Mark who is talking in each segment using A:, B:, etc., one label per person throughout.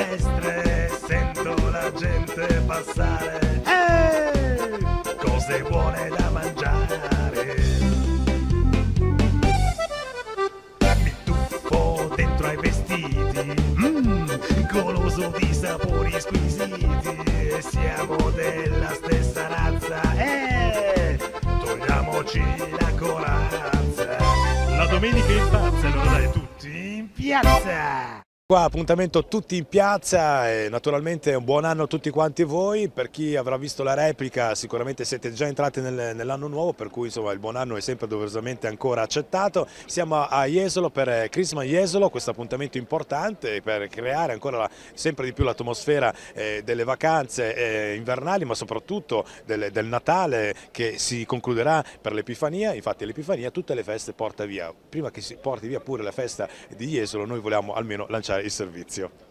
A: finestre, sento la gente passare. Cose buone da mangiare. Mi tuffo dentro ai vestiti, goloso di sapori squisiti. Siamo della stessa razza, togliamoci la corazza. La domenica impazza, allora dai tutti in piazza.
B: Qua appuntamento tutti in piazza e naturalmente un buon anno a tutti quanti voi. Per chi avrà visto la replica sicuramente siete già entrati nell'anno nuovo, per cui insomma il buon anno è sempre doverosamente ancora accettato. Siamo a Jesolo per Christmas Jesolo, questo appuntamento importante per creare ancora sempre di più l'atmosfera delle vacanze invernali, ma soprattutto del Natale, che si concluderà per l'Epifania. Infatti l'Epifania tutte le feste porta via. Prima che si porti via pure la festa di Jesolo, noi vogliamo almeno lanciare il servizio.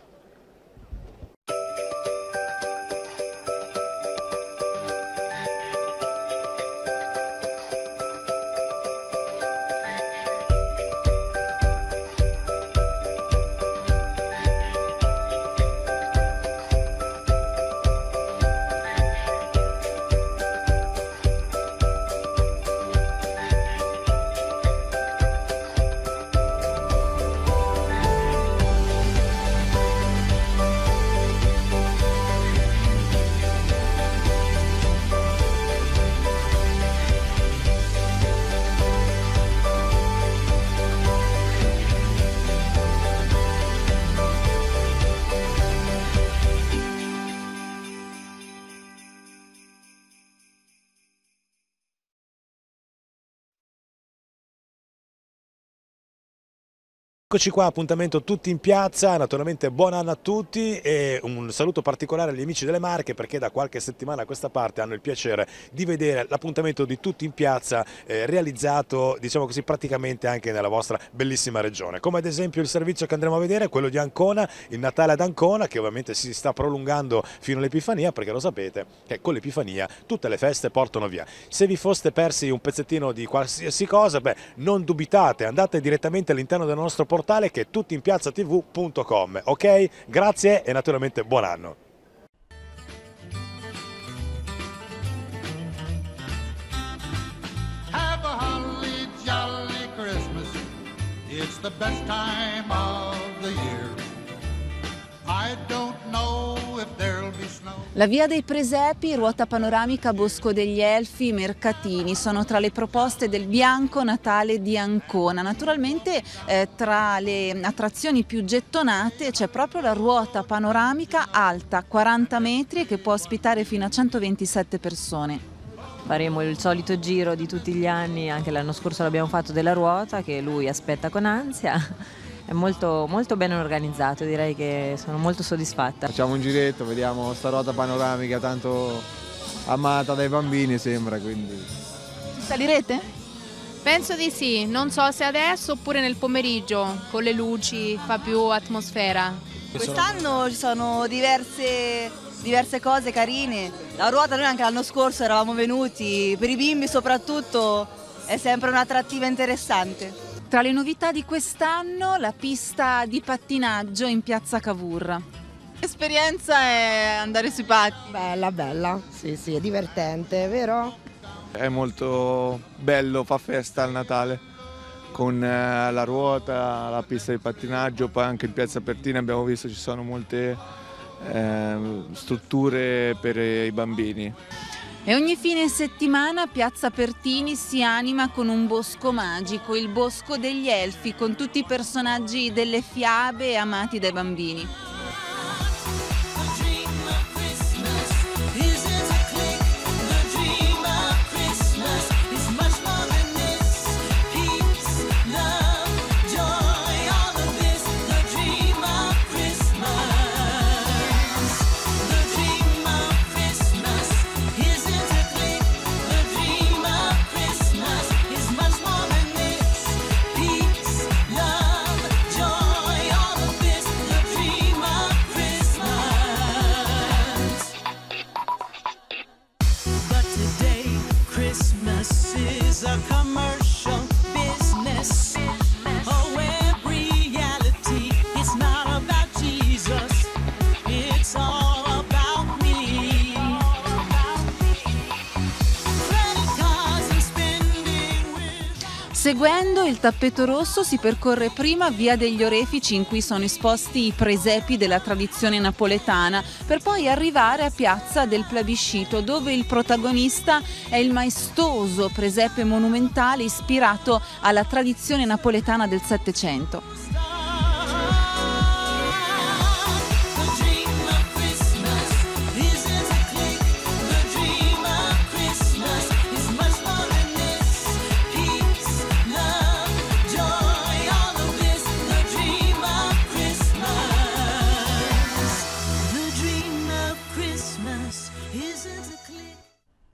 B: Eccoci qua, appuntamento tutti in piazza, naturalmente buon anno a tutti e un saluto particolare agli amici delle Marche, perché da qualche settimana a questa parte hanno il piacere di vedere l'appuntamento di tutti in piazza realizzato, diciamo così, praticamente anche nella vostra bellissima regione, come ad esempio il servizio che andremo a vedere, quello di Ancona, il Natale ad Ancona, che ovviamente si sta prolungando fino all'Epifania, perché lo sapete che con l'Epifania tutte le feste portano via. Se vi foste persi un pezzettino di qualsiasi cosa, beh, non dubitate, andate direttamente all'interno del nostro portale che è tuttinpiazzatv.com, ok? Grazie e naturalmente buon anno!
C: Have a holly jolly Christmas. It's the best time of the year. I don't know if there'll be snow.
D: La via dei presepi, ruota panoramica, Bosco degli Elfi, mercatini sono tra le proposte del Bianco Natale di Ancona. Naturalmente tra le attrazioni più gettonate c'è proprio la ruota panoramica alta 40 metri che può ospitare fino a 127 persone.
E: Faremo il solito giro di tutti gli anni, anche l'anno scorso l'abbiamo fatto della ruota, che lui aspetta con ansia. È molto, molto ben organizzato, direi che sono molto soddisfatta.
F: Facciamo un giretto, vediamo sta ruota panoramica tanto amata dai bambini, sembra, quindi.
D: Salirete?
G: Penso di sì, non so se adesso oppure nel pomeriggio, con le luci, fa più atmosfera.
H: Quest'anno ci sono diverse cose carine. La ruota noi anche l'anno scorso eravamo venuti, per i bimbi soprattutto è sempre un'attrattiva interessante.
D: Tra le novità di quest'anno la pista di pattinaggio in piazza Cavour. L'esperienza è andare sui pattini.
I: Bella, sì, è divertente, vero?
F: È molto bello, fa festa al Natale, con la ruota, la pista di pattinaggio, poi anche in piazza Pertina abbiamo visto ci sono molte strutture per i bambini.
D: E ogni fine settimana Piazza Pertini si anima con un bosco magico, il Bosco degli Elfi, con tutti i personaggi delle fiabe amati dai bambini. Seguendo il tappeto rosso si percorre prima via degli Orefici, in cui sono esposti i presepi della tradizione napoletana, per poi arrivare a piazza del Plebiscito, dove il protagonista è il maestoso presepe monumentale ispirato alla tradizione napoletana del Settecento.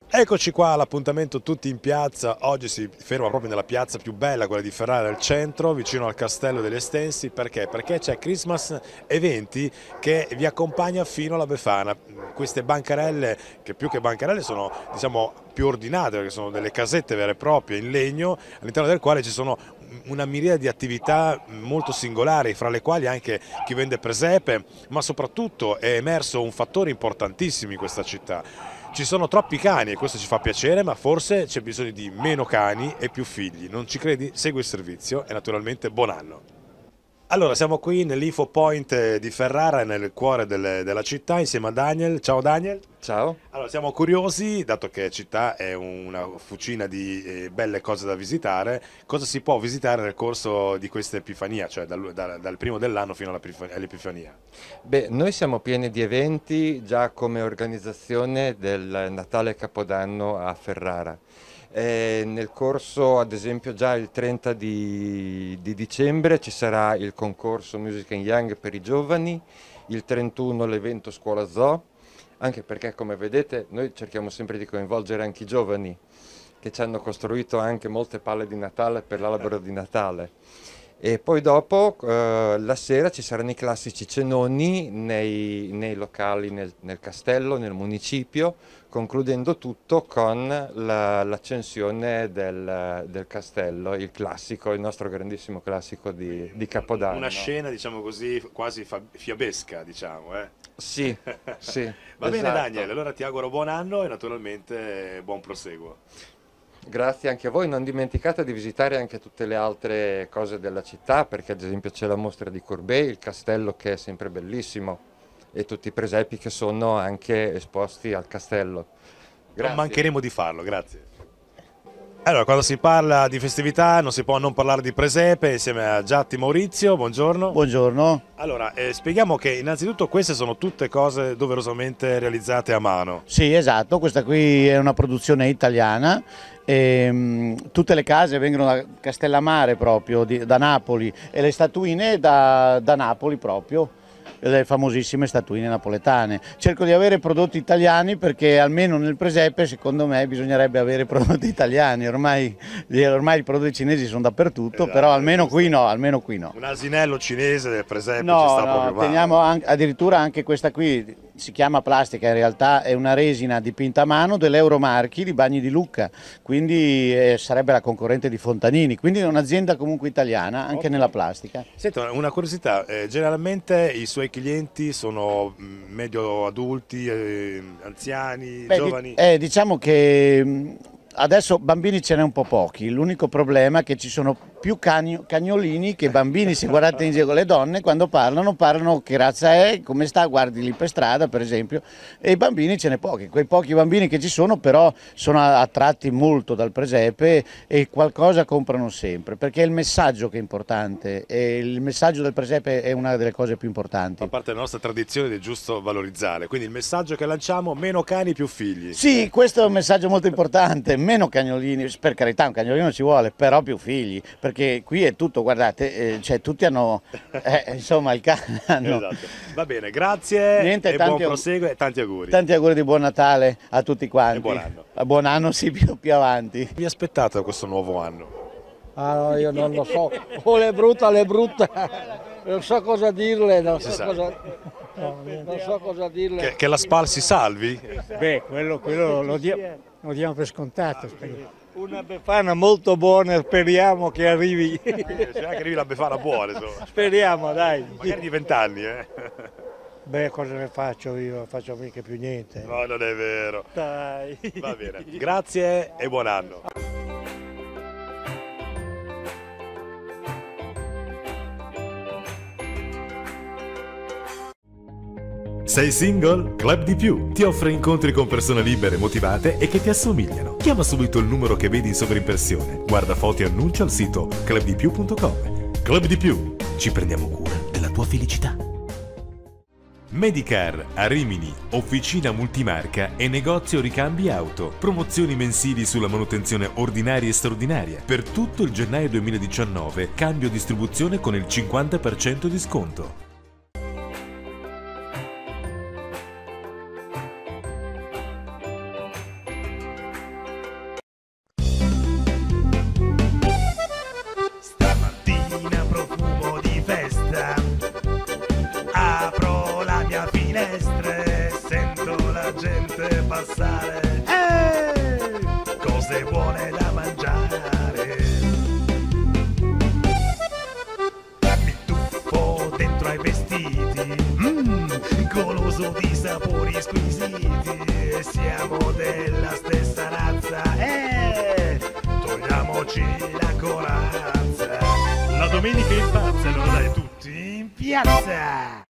B: Eccoci qua all'appuntamento Tutti in Piazza. Oggi si ferma proprio nella piazza più bella, quella di Ferrara del centro, vicino al Castello degli Estensi. Perché? Perché c'è Christmas Eventi che vi accompagna fino alla Befana. Queste bancarelle, che più che bancarelle sono, diciamo, più ordinate, perché sono delle casette vere e proprie in legno, all'interno del quale ci sono una miriade di attività molto singolari, fra le quali anche chi vende presepe, ma soprattutto è emerso un fattore importantissimo in questa città. Ci sono troppi cani e questo ci fa piacere, ma forse c'è bisogno di meno cani e più figli. Non ci credi? Segui il servizio e naturalmente buon anno. Allora, siamo qui nell'Info Point di Ferrara, nel cuore della città, insieme a Daniel. Ciao Daniel.
J: Ciao.
B: Allora, siamo curiosi, dato che città è una fucina di belle cose da visitare, cosa si può visitare nel corso di questa Epifania, cioè dal primo dell'anno fino all'Epifania?
J: Beh, noi siamo pieni di eventi già come organizzazione del Natale e Capodanno a Ferrara. Nel corso, ad esempio, già il 30 di dicembre ci sarà il concorso Music and Young per i giovani, il 31 l'evento Scuola Zoo, anche perché, come vedete, noi cerchiamo sempre di coinvolgere anche i giovani, che ci hanno costruito anche molte palle di Natale per l'albero di Natale. E poi dopo, la sera, ci saranno i classici cenoni nei locali, nel castello, nel municipio, concludendo tutto con l'accensione del castello, il classico, il nostro grandissimo classico di Capodanno.
B: Una scena, diciamo così, quasi fiabesca, diciamo.
J: Sì, sì.
B: Va bene
J: esatto.
B: Daniel, allora ti auguro buon anno e naturalmente buon proseguo.
J: Grazie anche a voi, non dimenticate di visitare anche tutte le altre cose della città, perché ad esempio c'è la mostra di Courbet, il castello che è sempre bellissimo e tutti i presepi che sono anche esposti al castello. Grazie.
B: Non mancheremo di farlo, grazie. Allora, quando si parla di festività non si può non parlare di presepe, insieme a Giatti Maurizio, buongiorno.
K: Buongiorno.
B: Allora, spieghiamo che innanzitutto queste sono tutte cose doverosamente realizzate a mano.
K: Sì, esatto, questa qui è una produzione italiana. Tutte le case vengono da Castellammare proprio, da Napoli, e le statuine da Napoli proprio, le famosissime statuine napoletane. Cerco di avere prodotti italiani perché almeno nel presepe secondo me bisognerebbe avere prodotti italiani, ormai i prodotti cinesi sono dappertutto, esatto, però almeno qui no,
B: Un asinello cinese del presepe
K: no,
B: ci sta proprio male.
K: Teniamo addirittura anche questa qui, si chiama plastica, in realtà è una resina dipinta a mano dell'Euromarchi di Bagni di Lucca, quindi sarebbe la concorrente di Fontanini, quindi è un'azienda comunque italiana anche nella plastica.
B: Senta, una curiosità, generalmente i suoi clienti sono medio adulti, anziani, giovani?
K: Diciamo che adesso bambini ce n'è un po' pochi, l'unico problema è che ci sono più cagnolini che bambini. Se guardate in giro le donne quando parlano che razza è, come sta, guardi lì per strada per esempio, e i bambini ce n'è pochi, quei pochi bambini che ci sono però sono attratti molto dal presepe e qualcosa comprano sempre, perché è il messaggio che è importante e il messaggio del presepe è una delle cose più importanti.
B: Fa parte della nostra tradizione ed è giusto valorizzare, quindi il messaggio che lanciamo: meno cani più figli.
K: Sì, questo è un messaggio molto importante, meno cagnolini, per carità un cagnolino ci vuole, però più figli, perché qui è tutto, guardate, cioè tutti hanno, insomma il cane hanno...
B: Esatto. Va bene, grazie.
K: Niente,
B: e buon proseguo e tanti auguri.
K: Tanti auguri di buon Natale a tutti quanti.
B: E buon anno.
K: Buon anno sì, più avanti.
B: Vi aspettate da questo nuovo anno?
L: Ah no, io non lo so, o le brutta, non so cosa dirle, non so cosa dirle.
B: Che la SPAL si salvi?
L: Beh, quello lo diamo per scontato. Una Befana molto buona, speriamo che arrivi.
B: C'è anche arrivi la Befana buona, insomma.
L: Speriamo, dai.
B: Magari di 20 anni,
L: Beh, cosa ne faccio io? Non faccio mica più niente.
B: No, non è vero.
L: Dai.
B: Va bene, grazie e buon anno. Sei single? Club di Più ti offre incontri con persone libere, motivate e che ti assomigliano. Chiama subito il numero che vedi in sovrimpressione. Guarda foto e annuncio al sito clubdipiù.com. Club di Più, ci prendiamo cura della tua felicità. Medicar a Rimini, officina multimarca e negozio ricambi auto. Promozioni mensili sulla manutenzione ordinaria e straordinaria. Per tutto il gennaio 2019, cambio distribuzione con il 50% di sconto.
A: Stamattina profumo di festa, apro la mia finestra e sento la gente passare. Cose buone da mangiare, mi tuffo dentro ai vestiti, goloso di sapori squisiti. Siamo della stessa razza, togliamoci la corazza. La domenica in pazza, allora dai tutti in piazza.